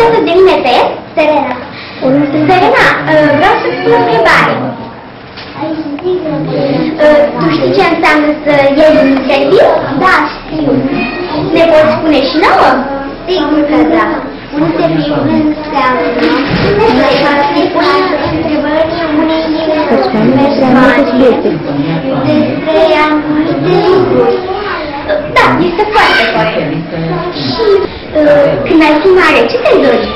alături de mine pe Serena. Serena, vreau să-ți pun o întrebare. Tu știi ce înseamnă să iei un incendiu? Da, știu. Ne poți spune și nouă? Sigur că da. Un incendiu înseamnă să-i pui întrebări unei despre anumite lucruri. Da, este foarte corect. Și când ai fi mare, ce te-ai dori?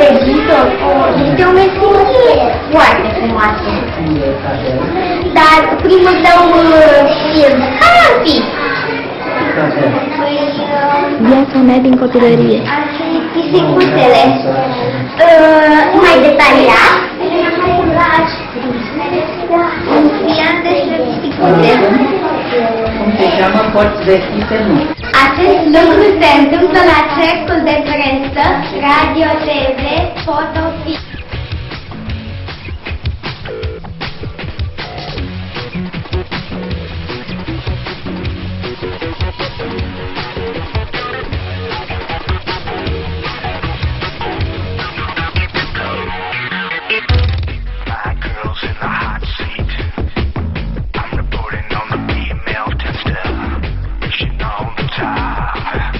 Regizor, este o meserie foarte frumoasă. Dar primul tău film, care ar fi? Viața mea din copilărie. Ar fi Pisicuțele. Mai detaliat? Scriam despre pisicuțe. Cum se cheamă porți vestite, nu. Acest lucru se întâmplă la cercul de presă, radio, TV, foto, film. My girl's in the hot seat. I'm reporting on the female tester. Pushing on the top.